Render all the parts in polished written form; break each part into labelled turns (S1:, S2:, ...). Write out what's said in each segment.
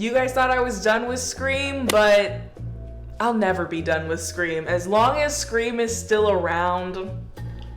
S1: You guys thought I was done with Scream, but I'll never be done with Scream. As long as Scream is still around,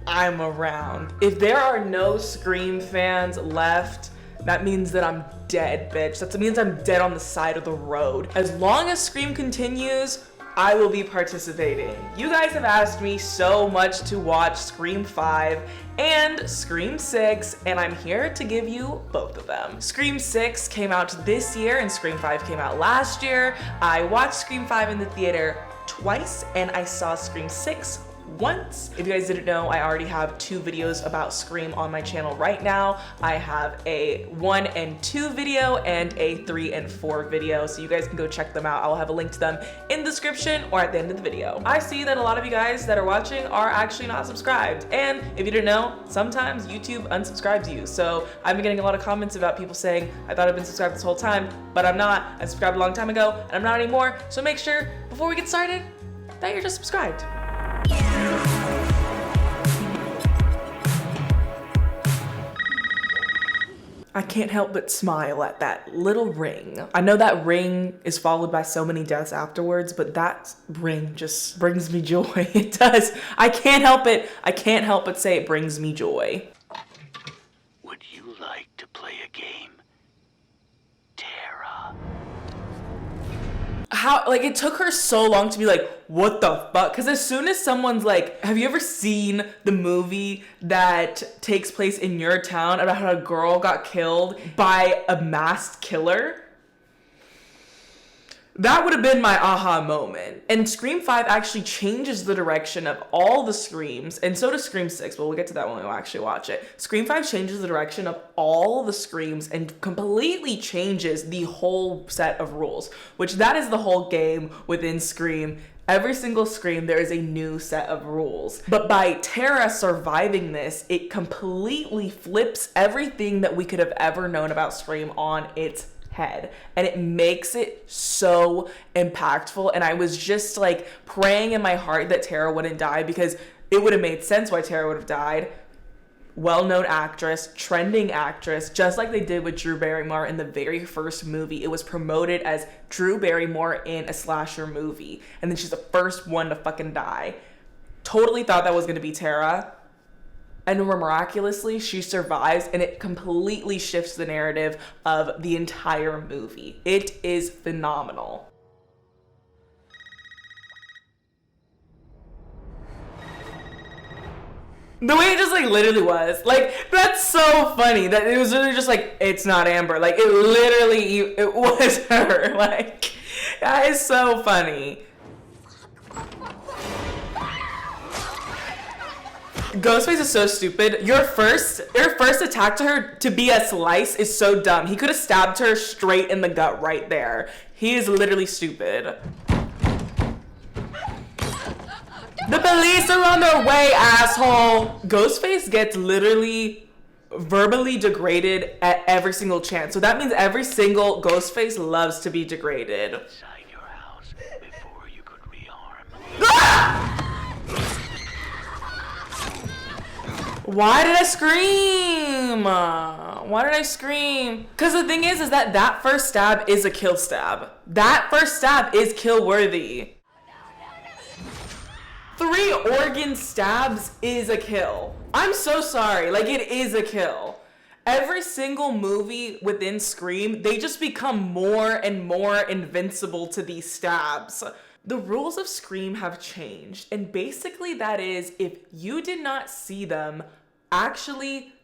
S1: I'm around. If there are no Scream fans left, that means that I'm dead, bitch. That means I'm dead on the side of the road. As long as Scream continues, I will be participating. You guys have asked me so much to watch Scream 5 and Scream 6, and I'm here to give you both of them. Scream 6 came out this year and Scream 5 came out last year. I watched Scream 5 in the theater twice and I saw Scream 6 once. If you guys didn't know, I already have 2 videos about Scream on my channel right now. I have a 1 and 2 video and a 3 and 4 video, so you guys can go check them out. I'll have a link to them in the description or at the end of the video. I see that a lot of you guys that are watching are actually not subscribed, and if you didn't know, sometimes YouTube unsubscribes you. So I've been getting a lot of comments about people saying, I thought I've been subscribed this whole time, but I'm not. I subscribed a long time ago and I'm not anymore. So make sure before we get started that you're just subscribed. I can't help but smile at that little ring. I know that ring is followed by so many deaths afterwards, but that ring just brings me joy. It does. I can't help it. I can't help but say it brings me joy.
S2: Would you like to play a game, Tara?
S1: How, like, it took her so long to be like, what the fuck? Because as soon as someone's like, have you ever seen the movie that takes place in your town about how a girl got killed by a masked killer? That would have been my aha moment. And Scream 5 actually changes the direction of all the Screams, and so does Scream 6, but we'll get to that when we actually watch it. Scream 5 changes the direction of all the Screams and completely changes the whole set of rules, which that is the whole game within Scream. Every single Scream, there is a new set of rules. But by Tara surviving this, it completely flips everything that we could have ever known about Scream on its head, and it makes it so impactful. And I was just like praying in my heart that Tara wouldn't die, because it would have made sense why Tara would have died. Well-known actress, trending actress, just like they did with Drew Barrymore in the very first movie. It was promoted as Drew Barrymore in a slasher movie, and then she's the first one to fucking die. Totally thought that was gonna be Tara. And miraculously, she survives, and it completely shifts the narrative of the entire movie. It is phenomenal. The way it just like literally was. Like, that's so funny that it was literally just like, it's not Amber. Like, it literally, it was her. Like, that is so funny. Ghostface is so stupid. Your first attack to her to be a slice is so dumb. He could have stabbed her straight in the gut right there. He is literally stupid. The police are on their way, asshole. Ghostface gets literally verbally degraded at every single chance. So that means every single Ghostface loves to be degraded.
S2: Inside your house before you could rearm.
S1: Ah! Why did I scream? Why did I scream? Because the thing is that first stab is a kill stab. That first stab is kill worthy. 3 organ stabs is a kill. I'm so sorry. Like, it is a kill. Every single movie within Scream, they just become more and more invincible to these stabs. The rules of Scream have changed, and basically that is, if you did not see them, actually,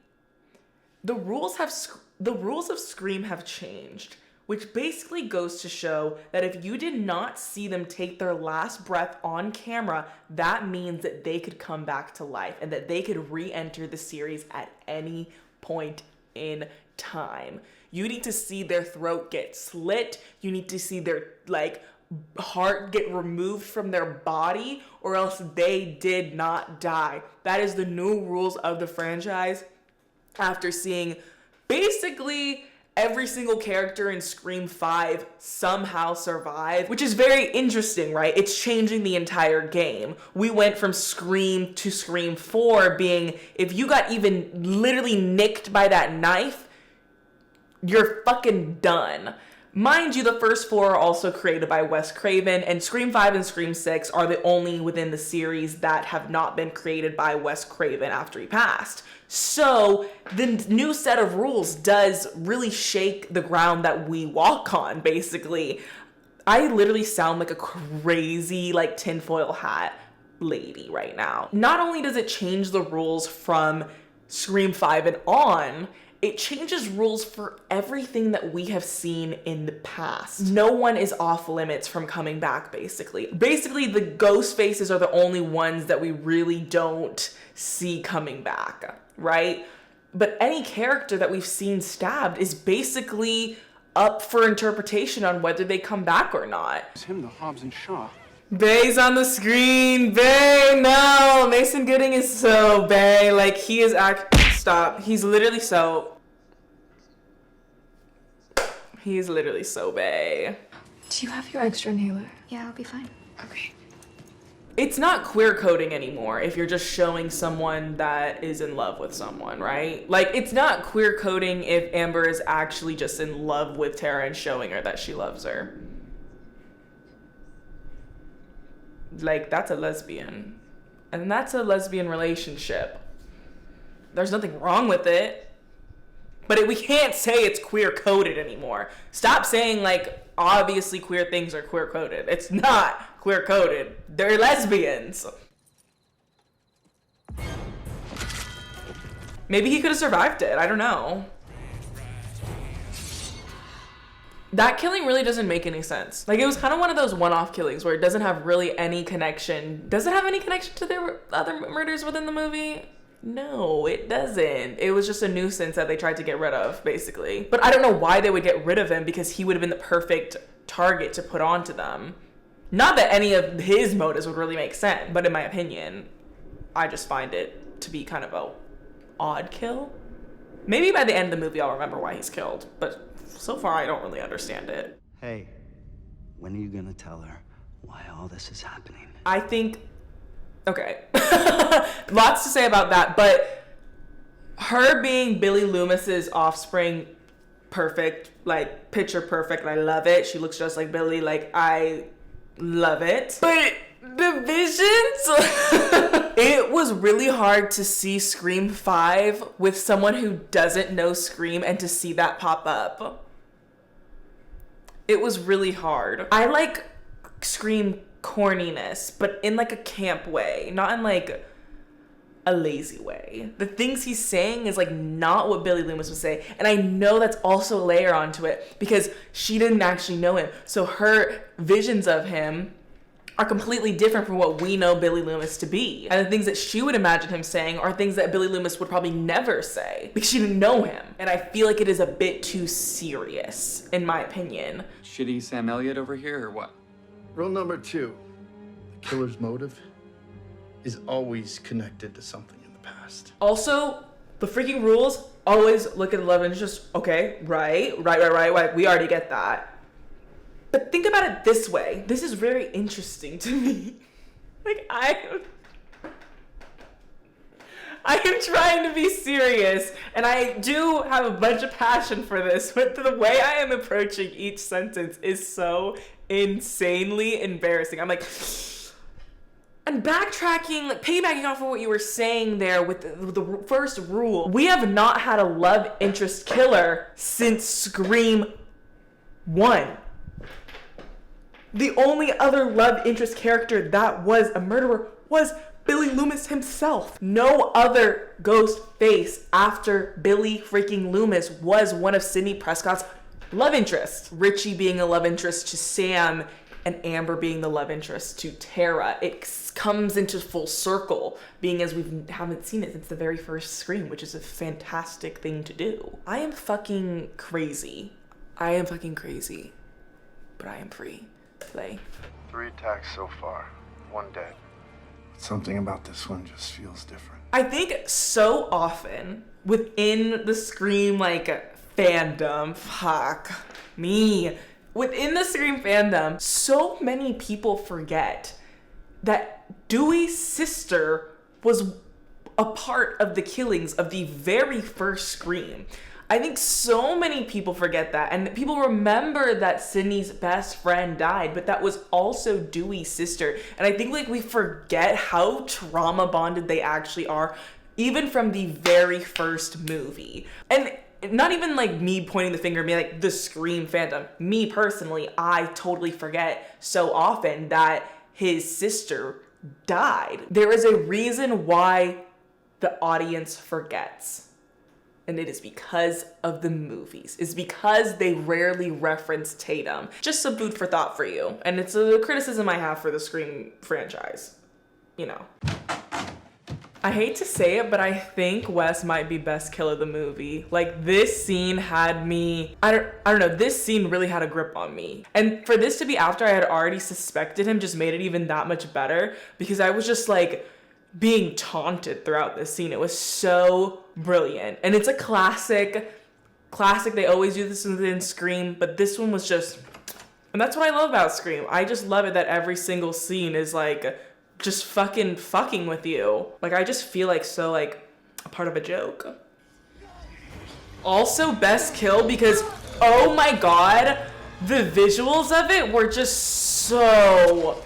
S1: the rules of Scream have changed, which basically goes to show that if you did not see them take their last breath on camera, that means that they could come back to life and that they could re-enter the series at any point in time. You need to see their throat get slit. You need to see their, like, heart get removed from their body, or else they did not die. That is the new rules of the franchise after seeing basically every single character in Scream 5 somehow survive, which is very interesting, right? It's changing the entire game. We went from Scream to Scream 4 being, if you got even literally nicked by that knife, you're fucking done. Mind you, the first 4 are also created by Wes Craven, and Scream 5 and Scream 6 are the only within the series that have not been created by Wes Craven after he passed. So the new set of rules does really shake the ground that we walk on, basically. I literally sound like a crazy, like, tinfoil hat lady right now. Not only does it change the rules from Scream 5 and on, it changes rules for everything that we have seen in the past. No one is off limits from coming back, basically. Basically, the ghost faces are the only ones that we really don't see coming back, right? But any character that we've seen stabbed is basically up for interpretation on whether they come back or not.
S3: It's him, the Hobbs and Shaw.
S1: Bay's on the screen. Bay, no. Mason Gooding is so Bay. Like, he is stop. He's literally so Bay.
S4: Do you have your extra inhaler?
S5: Yeah, I'll be fine.
S4: Okay.
S1: It's not queer coding anymore if you're just showing someone that is in love with someone, right? Like, it's not queer coding if Amber is actually just in love with Tara and showing her that she loves her. Like, that's a lesbian. And that's a lesbian relationship. There's nothing wrong with it. But we can't say it's queer coded anymore. Stop saying, like, obviously queer things are queer coded. It's not queer coded. They're lesbians. Maybe he could have survived it. I don't know. That killing really doesn't make any sense. Like, it was kind of one of those one-off killings where it doesn't have really any connection. Does it have any connection to the other murders within the movie? No, it doesn't. It was just a nuisance that they tried to get rid of, basically. But I don't know why they would get rid of him, because he would have been the perfect target to put onto them. Not that any of his motives would really make sense, but in my opinion, I just find it to be kind of a odd kill. Maybe by the end of the movie I'll remember why he's killed, but so far I don't really understand it.
S2: Hey, when are you gonna tell her why all this is happening?
S1: I think, okay, lots to say about that, but her being Billy Loomis's offspring, perfect, like picture perfect, I love it. She looks just like Billy, like I love it. But the visions, it was really hard to see Scream 5 with someone who doesn't know Scream and to see that pop up. It was really hard. I like Scream corniness, but in like a camp way, not in like a lazy way. The things he's saying is like not what Billy Loomis would say, and I know that's also a layer onto it because she didn't actually know him, so her visions of him are completely different from what we know Billy Loomis to be, and the things that she would imagine him saying are things that Billy Loomis would probably never say because she didn't know him. And I feel like it is a bit too serious, in my opinion.
S3: Shitty Sam Elliott over here, or what?
S6: Rule number 2, the killer's motive is always connected to something in the past.
S1: Also, the freaking rules always look at the love interest. Okay, right. We already get that. But think about it this way. This is very interesting to me. Like, I am trying to be serious, and I do have a bunch of passion for this, but the way I am approaching each sentence is so insanely embarrassing. I'm like, and backtracking, like piggybacking off of what you were saying there with the first rule, we have not had a love interest killer since Scream 1. The only other love interest character that was a murderer was Billy Loomis himself. No other ghost face after Billy freaking Loomis was one of Sidney Prescott's love interests. Richie being a love interest to Sam and Amber being the love interest to Tara. It comes into full circle, being as we haven't seen it since the very first Scream, which is a fantastic thing to do. I am fucking crazy. But I am free. Play.
S6: 3 attacks so far, 1 dead. Something about this one just feels different.
S1: I think so often within the Scream like fandom, within the Scream fandom, so many people forget that Dewey's sister was a part of the killings of the very first Scream. I think so many people forget that, and people remember that Sydney's best friend died, but that was also Dewey's sister. And I think like we forget how trauma bonded they actually are, even from the very first movie. And not even like me pointing the finger, me like the Scream fandom. Me personally, I totally forget so often that his sister died. There is a reason why the audience forgets. And it is because of the movies. It's because they rarely reference Tatum. Just some food for thought for you. And it's a criticism I have for the Scream franchise. You know. I hate to say it, but I think Wes might be best kill of the movie. Like, this scene had me, I don't know, this scene really had a grip on me. And for this to be after I had already suspected him just made it even that much better, because I was just like being taunted throughout this scene. It was so brilliant. And it's a classic. They always do this in Scream, but this one was just, and that's what I love about Scream. I just love it that every single scene is like, just fucking with you. Like, I just feel like so like a part of a joke. Also best kill because, oh my god, the visuals of it were just so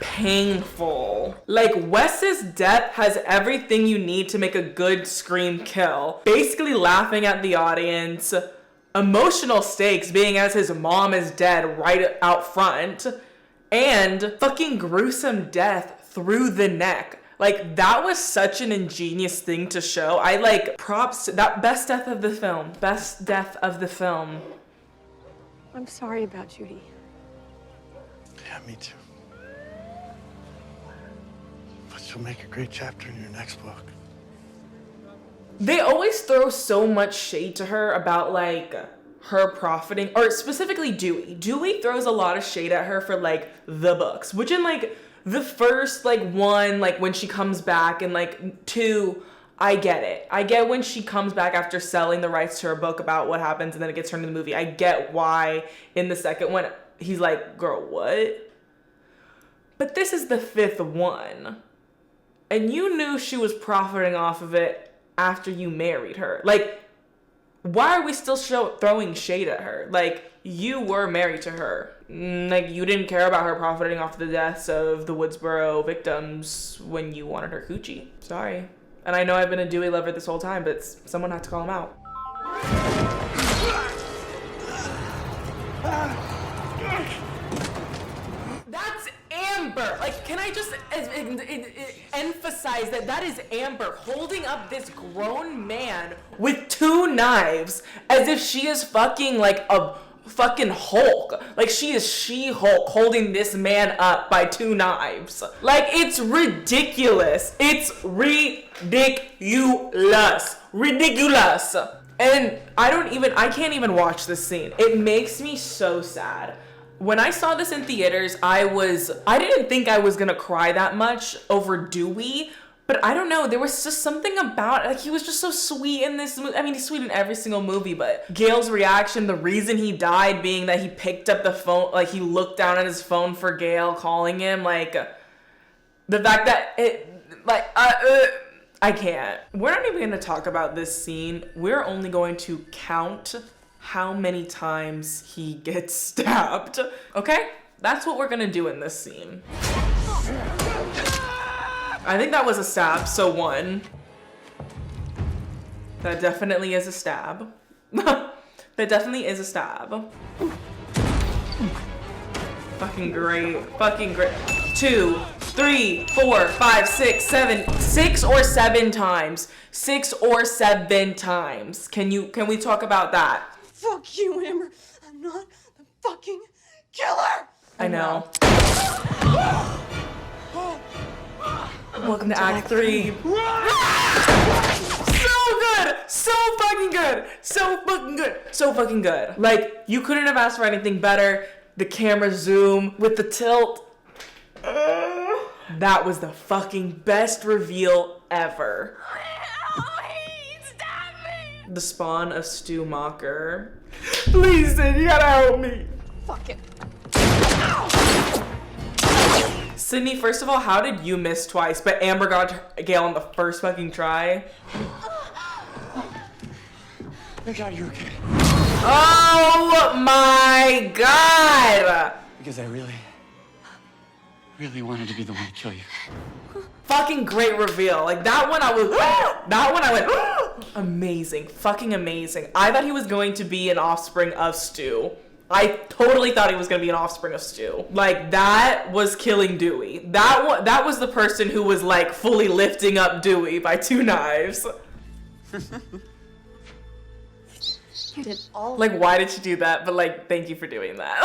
S1: painful. Like, Wes's death has everything you need to make a good Scream kill. Basically laughing at the audience, emotional stakes being as his mom is dead right out front, and fucking gruesome death through the neck. Like, that was such an ingenious thing to show. I like props to that. Best death of the film. Best death of the film.
S4: I'm sorry about Judy.
S6: Yeah, me too. But she'll make a great chapter in your next book.
S1: They always throw so much shade to her about like her profiting, or specifically Dewey. Dewey throws a lot of shade at her for like the books, which in like the first like one, like when she comes back, and like two, I get it. I get when she comes back after selling the rights to her book about what happens and then it gets turned into the movie. I get why in the second one he's like, girl, what? But this is the fifth one. And you knew she was profiting off of it after you married her. Like, why are we still throwing shade at her? Like, you were married to her. Like, you didn't care about her profiting off the deaths of the Woodsboro victims when you wanted her coochie. Sorry. And I know I've been a Dewey lover this whole time, but someone had to call him out. That's Amber. Like, can I just emphasize that is Amber holding up this grown man with two knives as if she is fucking like a fucking Hulk. Like, she is She-Hulk holding this man up by two knives. Like, it's ridiculous. It's ridiculous. Ridiculous. And I can't even watch this scene. It makes me so sad. When I saw this in theaters, I didn't think I was gonna cry that much over Dewey, but I don't know, there was just something about it. Like, he was just so sweet in this movie. I mean, he's sweet in every single movie, but Gail's reaction, the reason he died being that he picked up the phone, like he looked down at his phone for Gail calling him, like the fact that I can't. We're not even gonna talk about this scene. We're only going to count how many times he gets stabbed. Okay? That's what we're gonna do in this scene. I think that was a stab, so 1. That definitely is a stab. That definitely is a stab. Fucking great. Fucking great. 2, 3, 4, 5, 6, 7. 6 or 7 times. 6 or 7 times. Can we talk about that?
S5: Fuck you, Amber. I'm not the fucking killer.
S1: I know. Welcome to Act 3. So good! So fucking good! So fucking good! So fucking good. Like, you couldn't have asked for anything better. The camera zoom with the tilt. That was the fucking best reveal ever. The spawn of Stu Macher. Please, Sid, you gotta help me.
S5: Fuck it.
S1: Sydney, first of all, how did you miss twice, but Amber got Gail on the first fucking try?
S3: Thank God you're okay.
S1: Oh my God!
S3: Because I really wanted to be the one to kill you.
S1: Fucking great reveal. Like that one I was, that one I went, amazing, fucking amazing. I thought he was going to be an offspring of Stu. I totally thought he was going to be an offspring of Stu. Like that was killing Dewey. That was the person who was like fully lifting up Dewey by 2 knives.
S4: You did all.
S1: Like, why did you do that? But like, thank you for doing that.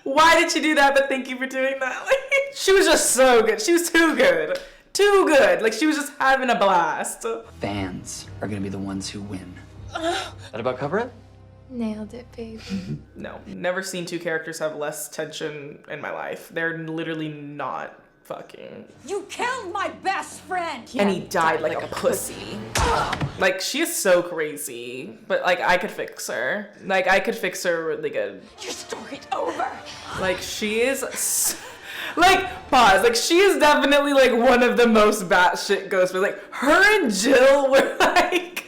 S1: Why did you do that? But thank you for doing that. Like, she was just so good. She was too good. Too good. Like, she was just having a blast.
S7: Fans are gonna be the ones who win. That about cover it?
S4: Nailed it, baby.
S1: No, never seen 2 characters have less tension in my life. They're literally not fucking.
S5: You killed my best friend!
S1: And he died like a pussy. Like, she is so crazy. But, like, I could fix her. Like, I could fix her really good.
S5: Your story's over!
S1: Like, she is... Like, pause. Like, she is definitely, like, one of the most batshit Ghostface. Like, her and Jill were, like,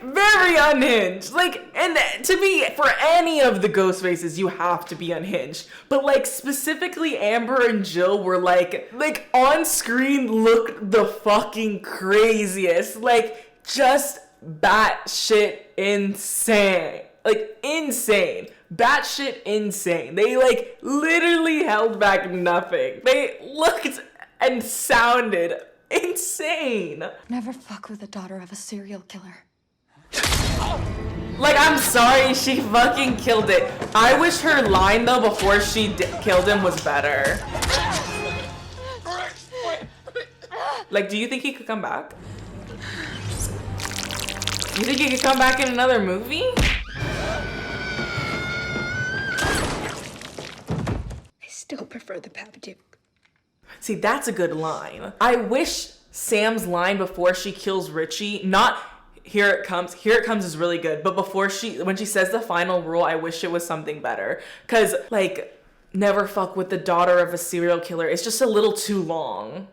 S1: very unhinged. Like, and to be, for any of the Ghostfaces, you have to be unhinged. But, like, specifically Amber and Jill were, like, on screen looked the fucking craziest. Like, just batshit insane. Like, insane. Batshit insane. They, like, literally held back nothing. They looked and sounded insane.
S4: Never fuck with the daughter of a serial killer.
S1: Like, I'm sorry, she fucking killed it. I wish her line, though, before she killed him was better. Like, do you think he could come back? You think he could come back in another movie?
S4: I still prefer the Babadook.
S1: See, that's a good line. I wish Sam's line before she kills Richie, not here it comes is really good, but before when she says the final rule, I wish it was something better. Cause like, never fuck with the daughter of a serial killer. It's just a little too long.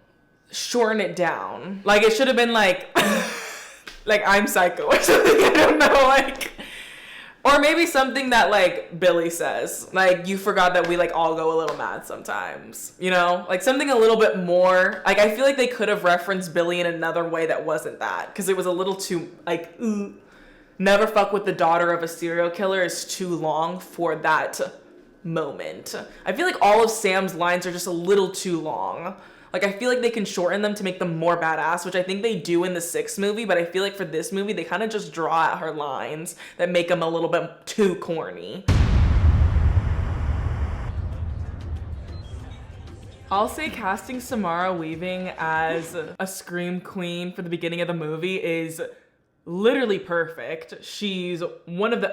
S1: Shorten it down. Like, it should have been like, like, I'm psycho or something, I don't know, like. Or maybe something that, like, Billy says. Like, you forgot that we, like, all go a little mad sometimes. You know? Like, something a little bit more. Like, I feel like they could have referenced Billy in another way that wasn't that. Because it was a little too, like, never fuck with the daughter of a serial killer is too long for that moment. I feel like all of Sam's lines are just a little too long. Like, I feel like they can shorten them to make them more badass, which I think they do in the 6th movie, but I feel like for this movie, they kind of just draw at her lines that make them a little bit too corny. I'll say casting Samara Weaving as a scream queen for the beginning of the movie is literally perfect. She's one of the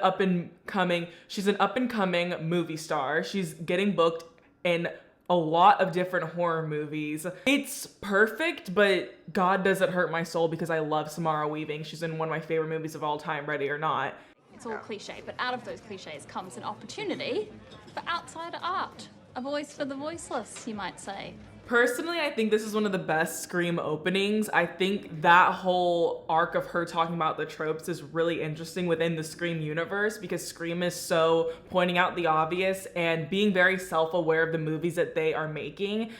S1: she's an up-and-coming movie star. She's getting booked in a lot of different horror movies. It's perfect, but God doesn't hurt my soul because I love Samara Weaving. She's in one of my favorite movies of all time, Ready or Not.
S8: It's all cliche, but out of those cliches comes an opportunity for outsider art. A voice for the voiceless, you might say.
S1: Personally, I think this is one of the best Scream openings. I think that whole arc of her talking about the tropes is really interesting within the Scream universe because Scream is so pointing out the obvious and being very self-aware of the movies that they are making.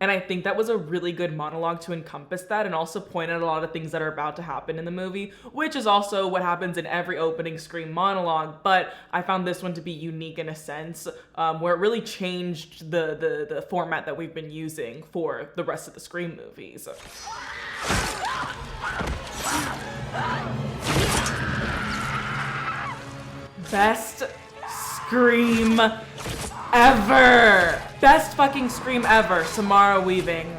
S1: And I think that was a really good monologue to encompass that and also point out a lot of things that are about to happen in the movie, which is also what happens in every opening Scream monologue. But I found this one to be unique in a sense, where it really changed the format that we've been using for the rest of the Scream movies. Best Scream ever! Best fucking Scream ever, Samara Weaving.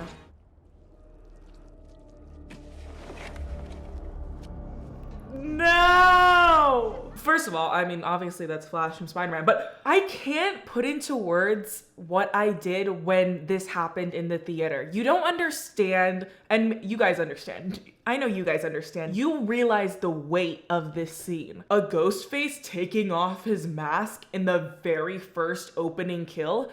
S1: No! First of all, I mean, obviously that's Flash from Spider-Man, but I can't put into words what I did when this happened in the theater. You don't understand, and you guys understand. I know you guys understand. You realize the weight of this scene. A Ghostface taking off his mask in the very first opening kill.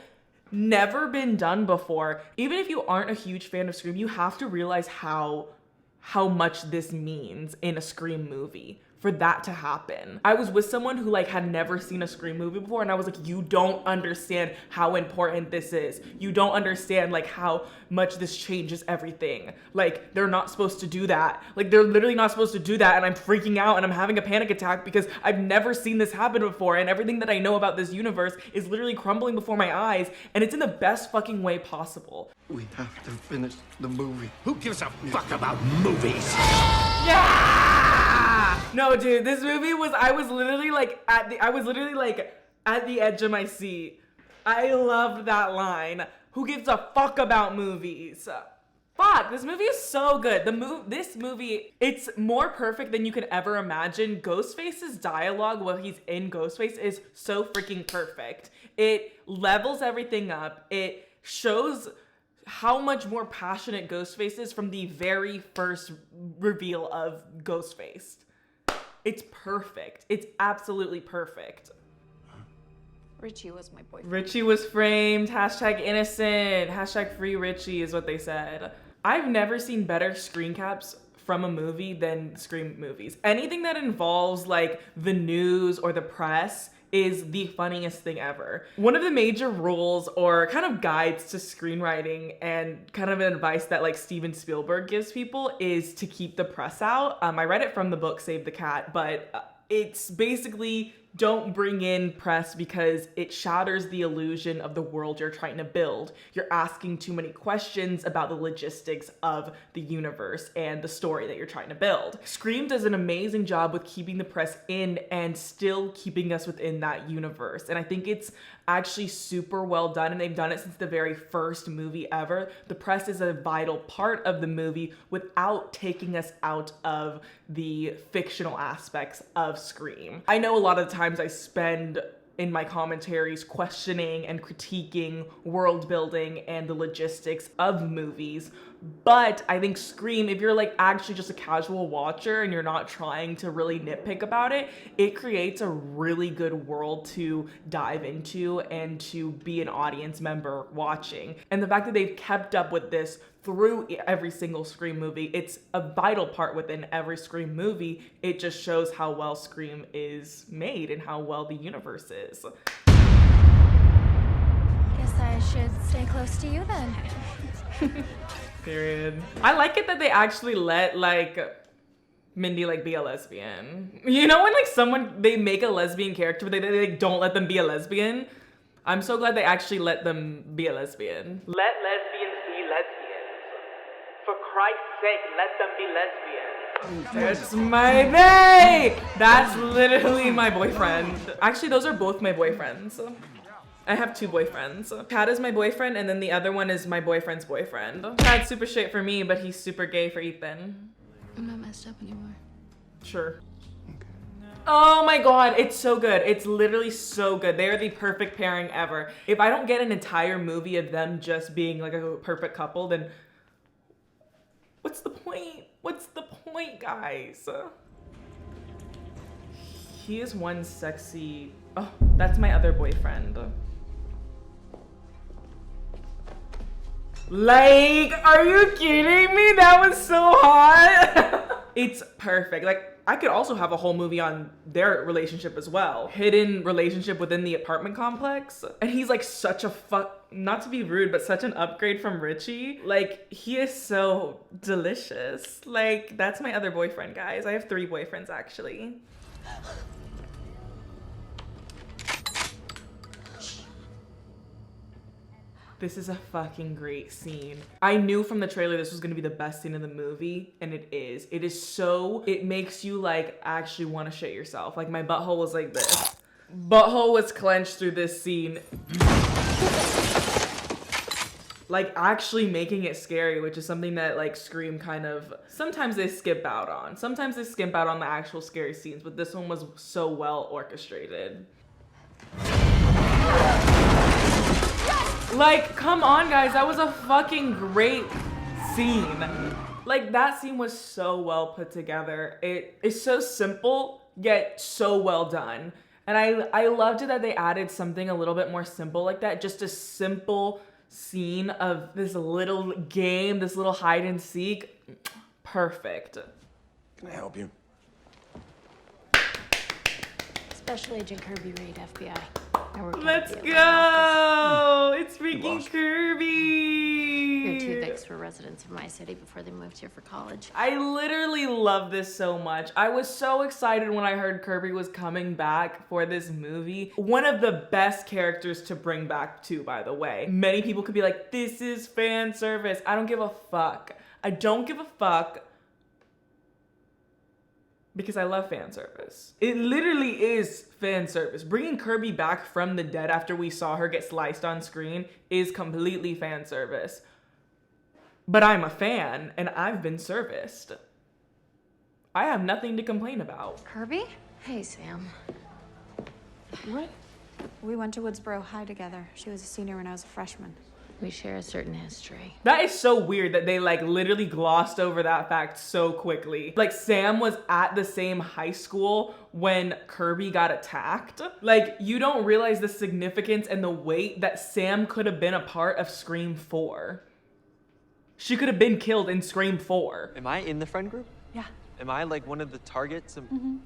S1: Never been done before. Even if you aren't a huge fan of Scream, you have to realize how how much this means in a Scream movie for that to happen. I was with someone who like had never seen a Scream movie before, and I was like, you don't understand how important this is. You don't understand like how much this changes everything. Like, they're not supposed to do that. Like, they're literally not supposed to do that, and I'm freaking out and I'm having a panic attack because I've never seen this happen before, and everything that I know about this universe is literally crumbling before my eyes, and it's in the best fucking way possible.
S6: We have to finish the movie.
S3: Who gives a fuck about movies?
S1: Yeah! No, dude, this movie was, I was literally like at the edge of my seat. I loved that line. Who gives a fuck about movies? Fuck, this movie is so good. This movie, it's more perfect than you could ever imagine. Ghostface's dialogue while he's in Ghostface is so freaking perfect. It levels everything up. It shows how much more passionate Ghostface is from the very first reveal of Ghostface. It's perfect. It's absolutely perfect.
S4: Richie was my boyfriend.
S1: Richie was framed. Hashtag innocent. Hashtag free Richie is what they said. I've never seen better screen caps from a movie than Scream movies. Anything that involves like the news or the press is the funniest thing ever. One of the major rules or kind of guides to screenwriting and kind of advice that like Steven Spielberg gives people is to keep the press out. I read it from the book Save the Cat, but it's basically don't bring in press because it shatters the illusion of the world you're trying to build. You're asking too many questions about the logistics of the universe and the story that you're trying to build. Scream does an amazing job with keeping the press in and still keeping us within that universe. And I think it's actually super well done, and they've done it since the very first movie ever. The press is a vital part of the movie without taking us out of the fictional aspects of Scream. I know a lot of the times I spend in my commentaries questioning and critiquing world building and the logistics of movies, but I think Scream, if you're like actually just a casual watcher and you're not trying to really nitpick about it, it creates a really good world to dive into and to be an audience member watching. And the fact that they've kept up with this through every single Scream movie, it's a vital part within every Scream movie. It just shows how well Scream is made and how well the universe is.
S4: Guess I should stay close to you then.
S1: Period. I like it that they actually let like Mindy like be a lesbian. You know when like they make a lesbian character but they like, don't let them be a lesbian? I'm so glad they actually let them be a lesbian. Let lesbians be lesbians. For Christ's sake, let them be lesbians. That's my bae! That's literally my boyfriend. Actually, those are both my boyfriends. I have two boyfriends. Chad is my boyfriend, and then the other one is my boyfriend's boyfriend. Chad's super straight for me, but he's super gay for Ethan.
S4: I'm not messed up anymore.
S1: Sure. Oh my god, it's so good. It's literally so good. They are the perfect pairing ever. If I don't get an entire movie of them just being like a perfect couple, then what's the point? What's the point, guys? He is one sexy... Oh, that's my other boyfriend. Like, are you kidding me? That was so hot. It's perfect. Like, I could also have a whole movie on their relationship as well. Hidden relationship within the apartment complex. And he's like such a not to be rude, but such an upgrade from Richie. Like, he is so delicious. Like, that's my other boyfriend, guys. I have 3 boyfriends, actually. This is a fucking great scene. I knew from the trailer this was gonna be the best scene in the movie, and it is. It is so, it makes you like actually wanna shit yourself. Like my butthole was like this. Butthole was clenched through this scene. Like actually making it scary, which is something that like Scream kind of, sometimes they skip out on. Sometimes they skip out on the actual scary scenes, but this one was so well orchestrated. Like, come on, guys. That was a fucking great scene. Like, that scene was so well put together. It is so simple, yet so well done. And I loved it that they added something a little bit more simple like that. Just a simple scene of this little game, this little hide and seek. perfect.
S9: Can I help you?
S4: Special Agent Kirby Reed, FBI.
S1: Let's go! It's freaking Kirby!
S4: Your two Vics were residents of my city before they moved here for college.
S1: I literally love this so much. I was so excited when I heard Kirby was coming back for this movie. One of the best characters to bring back too, by the way. Many people could be like, this is fan service. I don't give a fuck. I don't give a fuck. Because I love fan service. It literally is fan service. Bringing Kirby back from the dead after we saw her get sliced on screen is completely fan service. But I'm a fan and I've been serviced. I have nothing to complain about.
S4: Kirby? Hey, Sam.
S5: What? We went to Woodsboro High together. She was a senior when I was a freshman.
S4: We share a certain history.
S1: That is so weird that they like literally glossed over that fact so quickly. Like Sam was at the same high school when Kirby got attacked. Like you don't realize the significance and the weight that Sam could have been a part of Scream 4. She could have been killed in Scream 4.
S10: Am I in the friend group?
S5: Yeah.
S10: Am I like one of the targets? Am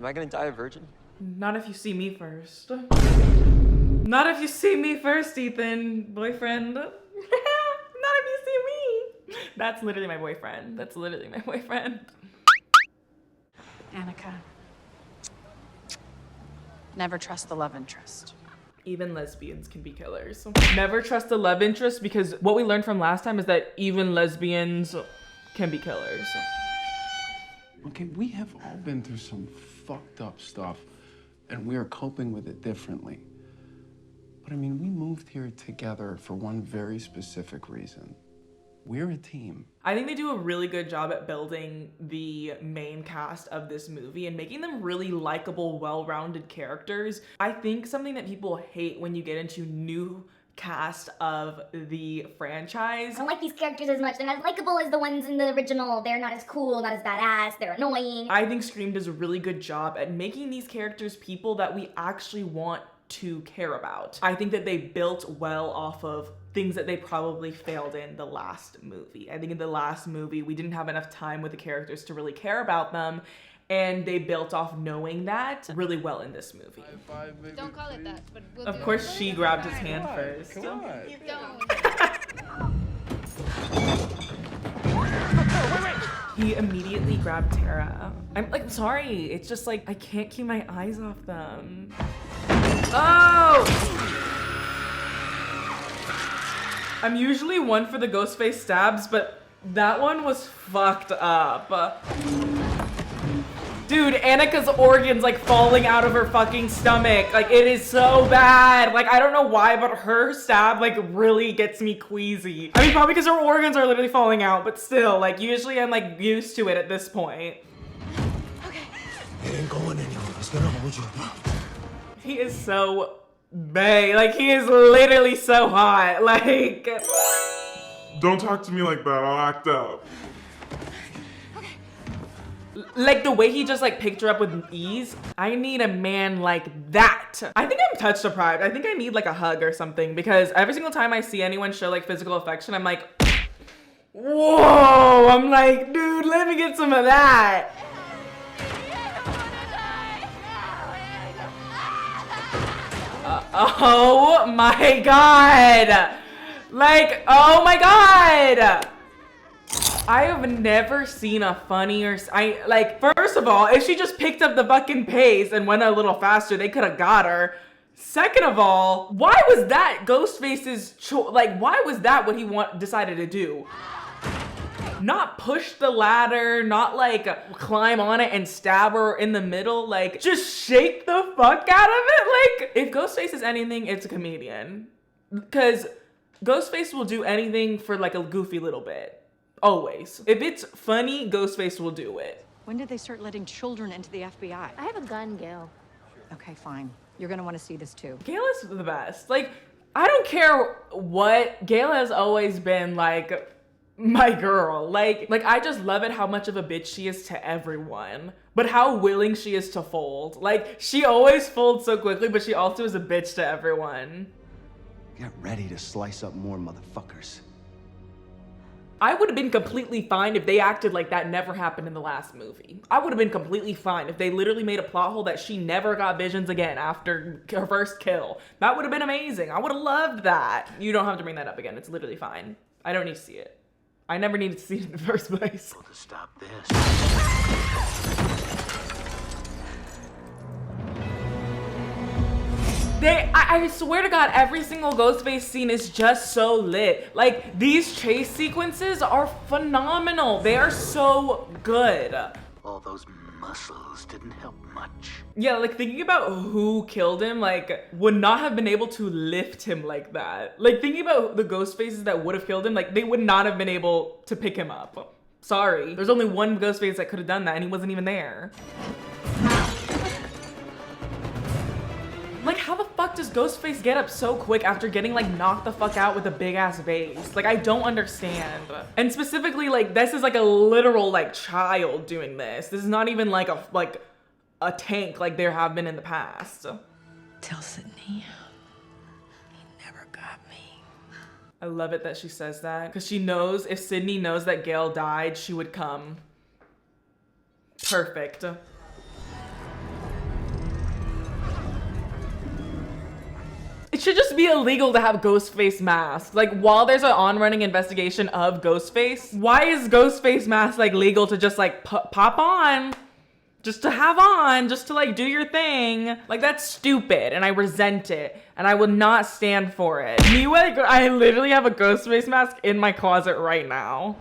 S10: I gonna die a virgin?
S1: Not if you see me first. Not if you see me first, Ethan, boyfriend. Not if you see me. That's literally my boyfriend. That's literally my boyfriend.
S5: Annika. Never trust the love interest.
S1: Even lesbians can be killers. Never trust the love interest, because what we learned from last time is that even lesbians can be killers.
S11: Okay, we have all been through some fucked up stuff, and we are coping with it differently. But I mean, we moved here together for one very specific reason. We're a team.
S1: I think they do a really good job at building the main cast of this movie and making them really likable, well-rounded characters. I think something that people hate when you get into new cast of the franchise.
S12: I don't like these characters as much. They're not as likable as the ones in the original. They're not as cool, not as badass. They're annoying.
S1: I think Scream does a really good job at making these characters people that we actually want to care about. I think that they built well off of things that they probably failed in the last movie. I think in the last movie, we didn't have enough time with the characters to really care about them, and they built off knowing that really well in this movie.
S8: Don't call it that, but we'll
S1: Of course, she grabbed his hand first.
S11: Come on.
S1: He immediately grabbed Tara. I'm like, sorry. It's just like, I can't keep my eyes off them. Oh! I'm usually one for the Ghostface stabs, but that one was fucked up. Dude, Annika's organs like falling out of her fucking stomach. Like, it is so bad. Like, I don't know why, but her stab like really gets me queasy. I mean, probably because her organs are literally falling out, but still, like, usually I'm like used to it at this point.
S3: Okay. It ain't going anywhere. It's gonna hold you.
S1: He is so bae. Like, he is literally so hot. Like,
S13: don't talk to me like that. I'll act up.
S1: Like the way he just like picked her up with ease. I need a man like that. I think I'm touch deprived. I think I need like a hug or something, because every single time I see anyone show like physical affection, I'm like, whoa. I'm like, dude, let me get some of that. Oh my God. Like, oh my God. I have never seen a funnier, like, first of all, if she just picked up the fucking pace and went a little faster, they could have got her. Second of all, why was that Ghostface's like, why was that what he decided to do? Not push the ladder, not like climb on it and stab her in the middle, like just shake the fuck out of it. Like, if Ghostface is anything, it's a comedian. Because Ghostface will do anything for like a goofy little bit. Always. If it's funny, Ghostface will do it.
S5: When did they start letting children into the FBI?
S4: I have a gun, Gail.
S5: Okay, fine. You're gonna want to see this too.
S1: Gail is the best. Like, I don't care what, Gail has always been like my girl. Like I just love it how much of a bitch she is to everyone, but how willing she is to fold. Like, she always folds so quickly, but she also is a bitch to everyone.
S2: Get ready to slice up more motherfuckers.
S1: I would have been completely fine if they acted like that never happened in the last movie. I would have been completely fine if they literally made a plot hole that she never got visions again after her first kill. That would have been amazing. I would have loved that. You don't have to bring that up again. It's literally fine. I don't need to see it. I never needed to see it in the first place.
S3: To stop this.
S1: I swear to God, every single Ghostface scene is just so lit. Like, these chase sequences are phenomenal. They are so good.
S3: All those muscles didn't help much.
S1: Yeah, like thinking about who killed him, like, would not have been able to lift him like that. Like, thinking about the Ghostfaces that would have killed him, like, they would not have been able to pick him up. Sorry. There's only one Ghostface that could have done that, and he wasn't even there. Like, how the fuck does Ghostface get up so quick after getting, like, knocked the fuck out with a big-ass vase? Like, I don't understand. And specifically, like, this is, like, a literal, like, child doing this. This is not even, like, a tank like there have been in the past.
S9: Tell Sydney he never got me.
S1: I love it that she says that, because she knows if Sydney knows that Gail died, she would come. Perfect. It should just be illegal to have Ghostface masks. Like, while there's an on-running investigation of Ghostface, why is Ghostface mask, like, legal to just, like, pop on? Just to have on, just to, like, do your thing. Like, that's stupid, and I resent it, and I will not stand for it. Anyway, I literally have a Ghostface mask in my closet right now.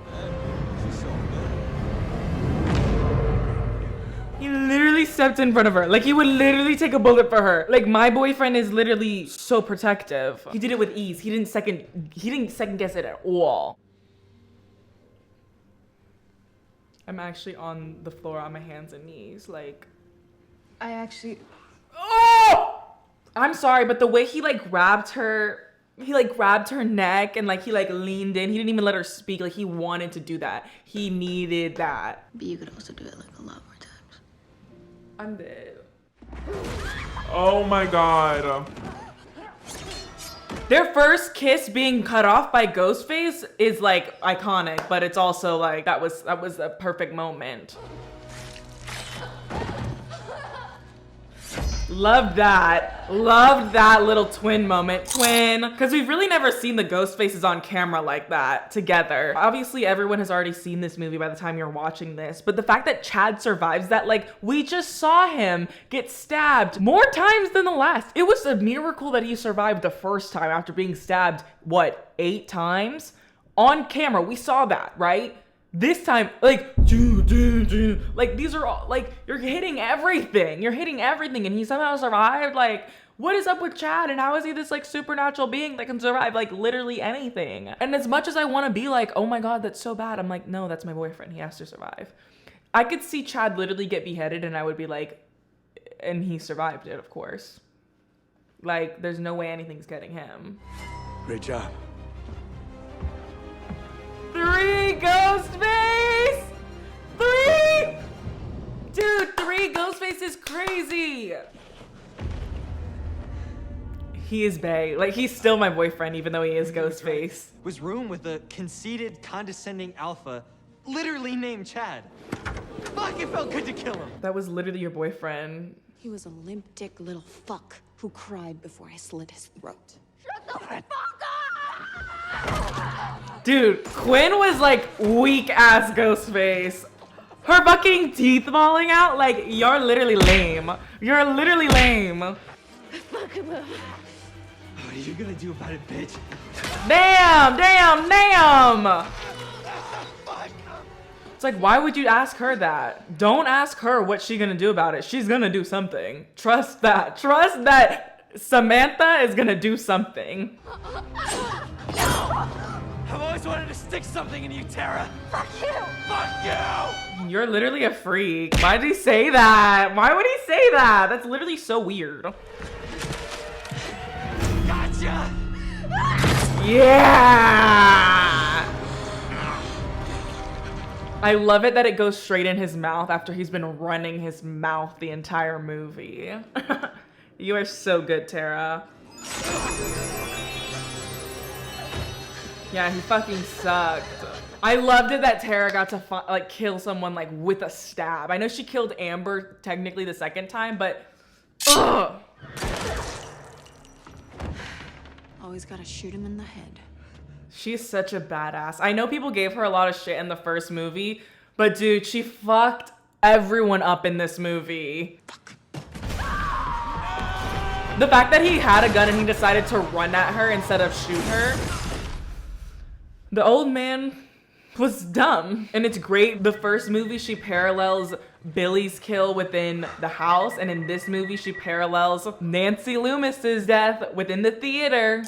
S1: He literally stepped in front of her. Like, he would literally take a bullet for her. Like, my boyfriend is literally so protective. He did it with ease. He didn't second guess it at all. I'm actually on the floor on my hands and knees. Like,
S9: I actually...
S1: Oh! I'm sorry, but the way he, like, grabbed her neck and, like, he, like, leaned in. He didn't even let her speak. Like, he wanted to do that. He needed that.
S4: But you could also do it, like, a lot more times.
S1: I'm dead.
S13: Oh my God.
S1: Their first kiss being cut off by Ghostface is, like, iconic, but it's also, like, that was a perfect moment. Loved that little twin moment. Twin, because we've really never seen the Ghostfaces on camera like that together. Obviously, everyone has already seen this movie by the time you're watching this, but the fact that Chad survives that, like, we just saw him get stabbed more times than the last. It was a miracle that he survived the first time after being stabbed, what, 8 times? On camera, we saw that, right? This time, like, like, these are all, like, you're hitting everything. You're hitting everything, and he somehow survived. Like, what is up with Chad, and how is he this, like, supernatural being that can survive, like, literally anything? And as much as I want to be like, oh my God, that's so bad, I'm like, no, that's my boyfriend. He has to survive. I could see Chad literally get beheaded, and I would be like, and he survived it, of course. Like, there's no way anything's getting him.
S3: Great job.
S1: 3 Ghostface! 3! Dude, 3 Ghostface is crazy! He is bae. Like, he's still my boyfriend, even though he is Ghostface.
S10: Was room with a conceited, condescending alpha, literally named Chad. Fuck, it felt good to kill him.
S1: That was literally your boyfriend.
S9: He was a limp dick little fuck who cried before I slit his throat.
S12: Shut the fuck up!
S1: Dude, Quinn was like weak-ass Ghostface. Her fucking teeth falling out, like, you're literally lame. You're literally lame.
S10: What are you gonna do about it, bitch?
S1: Damn! It's like, why would you ask her that? Don't ask her what's she gonna do about it. She's gonna do something. Trust that. Trust that Samantha is gonna do something.
S10: I've always wanted to stick something in you, Tara. Fuck you! Fuck you!
S1: You're literally a freak. Why did he say that? Why would he say that? That's literally so weird.
S10: Gotcha!
S1: Yeah! I love it that it goes straight in his mouth after he's been running his mouth the entire movie. You are so good, Tara. Yeah, he fucking sucked. I loved it that Tara got to like kill someone like with a stab. I know she killed Amber technically the second time, but ugh.
S9: Always gotta shoot him in the head.
S1: She's such a badass. I know people gave her a lot of shit in the first movie, but dude, she fucked everyone up in this movie. Fuck. The fact that he had a gun and he decided to run at her instead of shoot her. The old man was dumb. And it's great. The first movie, she parallels Billy's kill within the house. And in this movie, she parallels Nancy Loomis's death within the theater.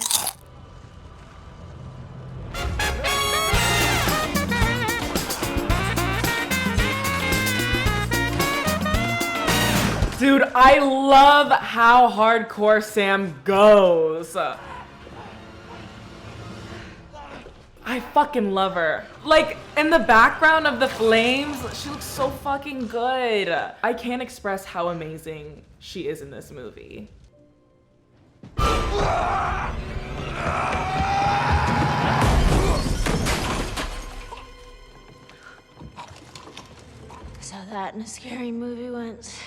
S1: Dude, I love how hardcore Sam goes. I fucking love her. Like, in the background of the flames, she looks so fucking good. I can't express how amazing she is in this movie.
S4: So that in a scary movie once.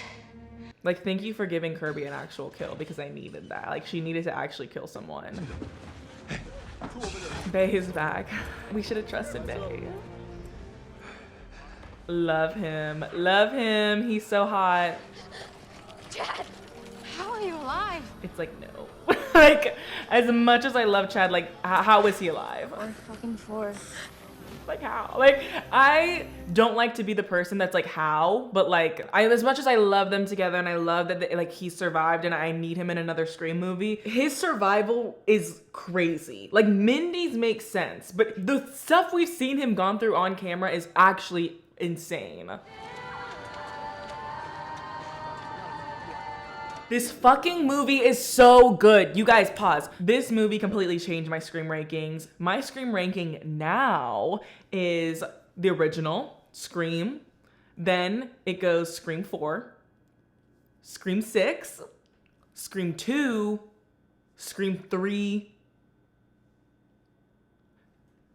S1: Like, thank you for giving Kirby an actual kill because I needed that. Like, she needed to actually kill someone. Bay is back. We should have trusted Bay. Love him. Love him. He's so hot.
S4: Chad, how are you alive?
S1: It's like, no. Like, as much as I love Chad, like, how is he alive?
S4: Four.
S1: Like, how? Like, I don't like to be the person that's like, how? But like, as much as I love them together and I love that like he survived and I need him in another Scream movie, his survival is crazy. Like, Mindy's makes sense, but the stuff we've seen him gone through on camera is actually insane. This fucking movie is so good. You guys, pause. This movie completely changed my Scream rankings. My Scream ranking now is the original, Scream. Then it goes Scream 4, Scream 6, Scream 2, Scream 3,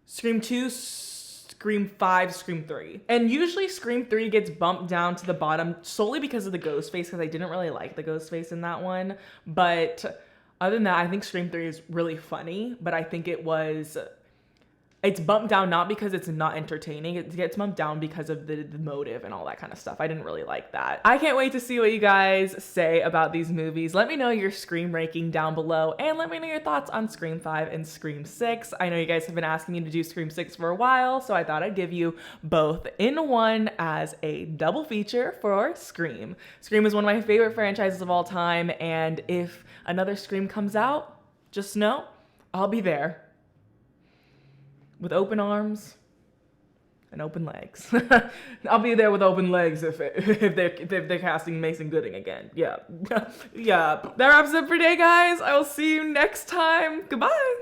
S1: Scream 2, Scream 5, Scream 3. And usually Scream 3 gets bumped down to the bottom solely because of the Ghostface, because I didn't really like the Ghostface in that one. But other than that, I think Scream 3 is really funny, but I think it's bumped down not because it's not entertaining, it gets bumped down because of the motive and all that kind of stuff. I didn't really like that. I can't wait to see what you guys say about these movies. Let me know your Scream ranking down below and let me know your thoughts on Scream 5 and Scream 6. I know you guys have been asking me to do Scream 6 for a while, so I thought I'd give you both in one as a double feature for Scream. Scream is one of my favorite franchises of all time, and if another Scream comes out, just know I'll be there. With open arms and open legs. I'll be there with open legs if they're casting Mason Gooding again. Yeah. Yeah. That wraps it up for today, guys. I will see you next time. Goodbye.